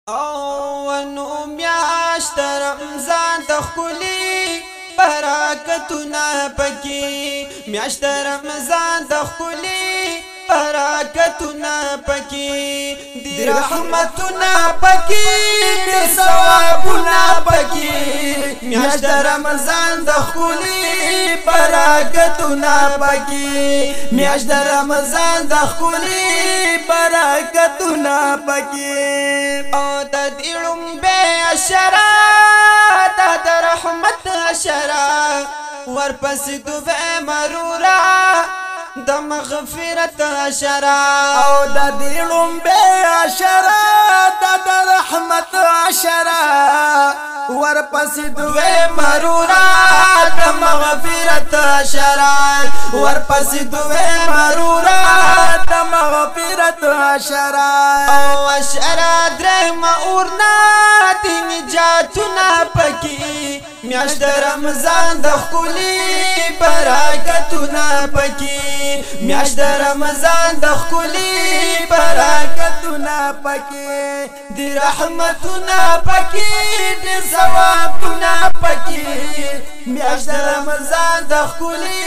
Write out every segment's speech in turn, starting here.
او نو میاشت رمضان د ښکلي برکتونه پکې میاشت رمضان د ښکلي برکتونه پکې دی رحمتونه پکې دی ثوابونه پکې میاشت رمضان د ښکلي برکتونه پکې میاشت رمضان د ښکلي برکتونه پکې او د دې لومبه اشاره د رحمت اشاره ورپسې دوه مرورا د مغفرت اشاره او د دې لومبه اشاره د رحمت اشاره ورپسې دوه مرورا د مغفرت اشاره ورپسې دوه مرورا د مغفرت اشاره او اشاره درم اورنا د نجاتونه پکې میاشت رمضان د ښکلي برکتونه پکې میاشت رمضان د ښکلي برکتونه پکې دی رحمتونه پکې دی ثوابونه پکې میاشت رمضان د ښکلي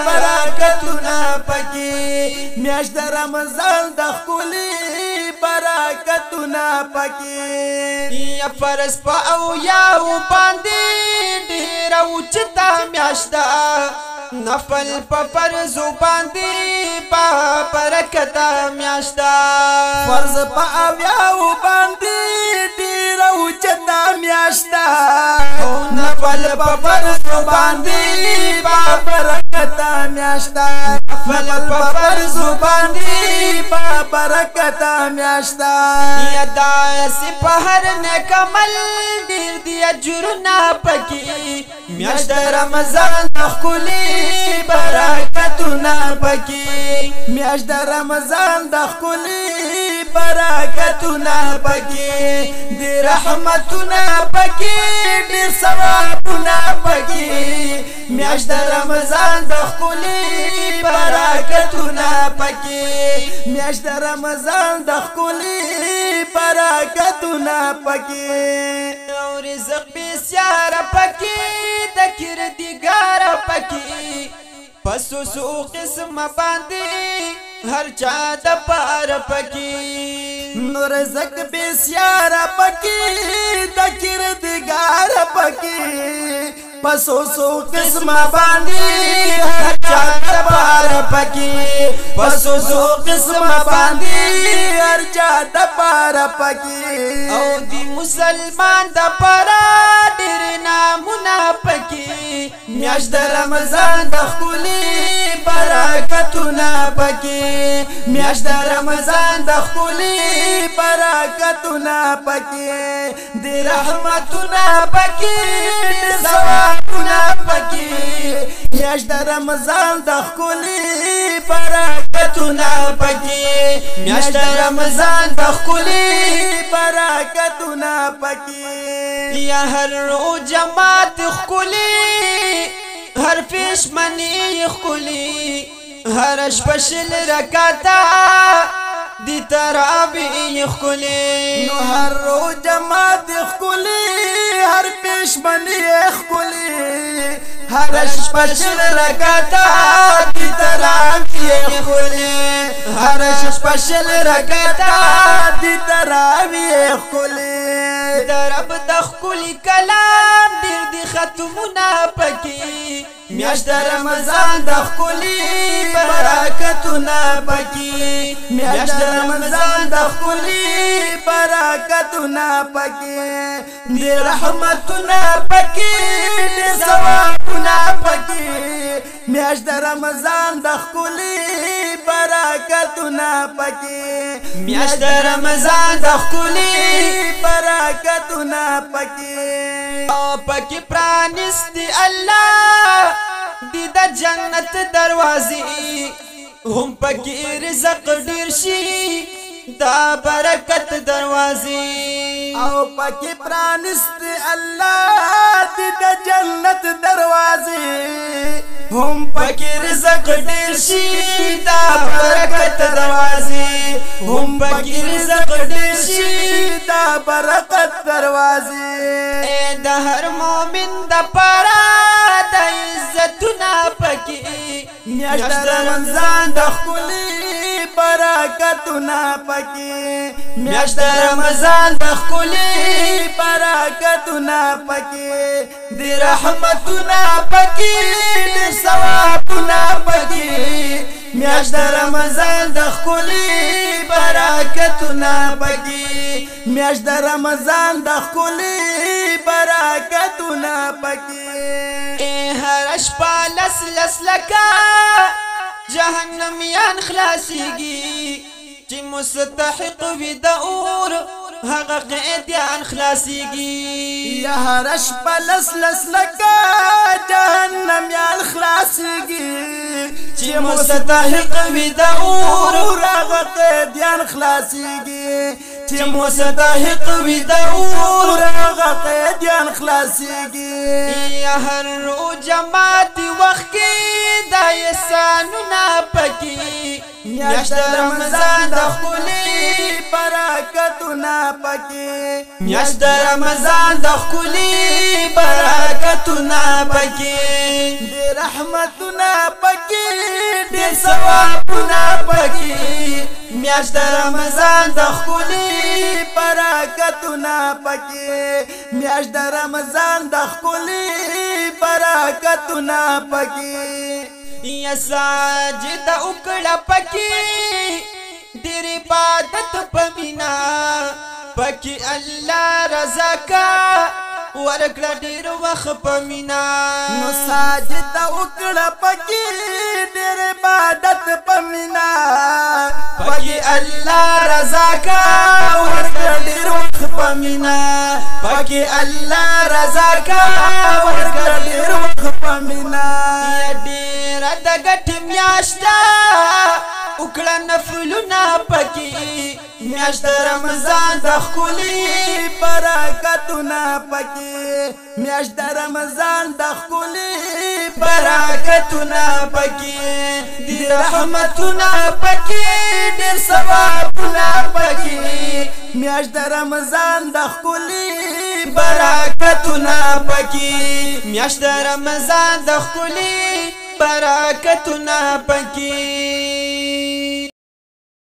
برکتونه پکې میاشت رمضان د ښکلي برکتونه پکې یا فرض په او یاو باندې ډېر اوچتا میاشت نفل په فرض باندې په برکت میاشت فرض په او یاو باندې ډېر اوچتا میاشت او نفل په فرض باندې په برکت میاشت نفل په فرض باندې په برکت میاشت یدا سی په هر نیک عمل ډېر دی اجرونه پکې میاشت رمضان د ښکلي برکتونه پکې میاشت رمضان د ښکلي برکتونه پکې دی رحمتونه پکې ډېر ثوابونه پکې میاشت رمضان د ښکلي برکتونه پکې میاشت رمضان د ښکلي برکتونه پکې او رزق بسیار پکې د کردګار پکې پسو سو قسم باندې هر چا د پار پکې نو رزق بسیار پکې د کردګار پکې پسو سو قسم باندې هر چا د پار پکې پسو سو قسم باندې هر چا د پار پکې او دی مسلمان د پار ډېر نامونه پکې میاشت د رمضان د ښکلي برکتونه پکې میاشت د رمضان د ښکلي برکتونه پکې دی رحمتونه پکې دی ثوابونه پکې میاشت د رمضان د ښکلي برکتونه پکې میاشت د رمضان د ښکلي برکتونه پکې یا هر رو جماعت ښکلي هر فیش منی ښکلي هر شپه شل رکعتا دی تراویح ښکلي نو هر رو جماعت ښکلي هر پښمنی ښکلي هر شپه شل رکعتا دی تراویح ښکلي هر شپه شل رکعتا دی تراویح ښکلي درب د ښکلي کلام ډېر دی ختمونه پکې میاشت رمضان د ښکلي برکتونه پکې میاشت رمضان د ښکلي برکتونه پکې دی رحمتونه پکې دی ثوابونه پکې میاشت رمضان د ښکلي برکتونه پکې میاشت رمضان د ښکلي برکتونه پکې او پکې پرانستی الله دی د جنت دروازې هم پکې رزق ډېر شي دا برکت دروازې او پکې پرانست الله دی د جنت دروازې هم پکې رزق ډېر شي دا برکت دروازې هم پکې رزق ډېر شي دا برکت دروازې د هر مومن د پاره د عزتونه پکې میاشت رمضان د ښکلي برکتونه پکې میاشت رمضان د ښکلي برکتونه پکې د رحمتونه پکې د ثوابونه پکې میاشت رمضان د ښکلي برکتونه پکې میاشت رمضان د ښکلي برکتونه پکې هر شپه لس لس لکه جهنميان خلاصيږي چې مستحق وي د اور هغه قیدیان خلاصيږي یا هر شپه لس لس لکه جهنميان خلاصيږي چې مستحق وي د اور هغه قیدیان خلاصيږي چې مستحق وي د اور هغه قیدیان خلاصيږي یا هر جماعت وخت کې د احسانونه پکې میاشت رمضان د ښکلي برکتونه پکې میاشت رمضان د ښکلي برکتونه پکې د رحمتونه پکې د ثوابونه پکې میاشت رمضان د ښکلي برکتونه پکې میاشت رمضان د ښکلي برکتونه پکې یا ساجد وکړه پکې ډېر عبادت پمینا پکې الله رضا کا ورکړه ډېر وخت پمینا نو ساجد وکړه پکې ډېر عبادت پمینا پکې الله رضا کا ورکړه ډېر وخت پمینا پکې الله رضا کا ورکړه ډېر وخت پمینا د ګټ میاشتا وکړه نفلونه پکې میاشت رمضان د ښکلي برکتونه پکې میاشت رمضان د ښکلي برکتونه پکې د رحمتونه پکې ډېر ثوابونه پکې میاشت رمضان د ښکلي برکتونه پکې میاشت رمضان د ښکلي برکتونه پکې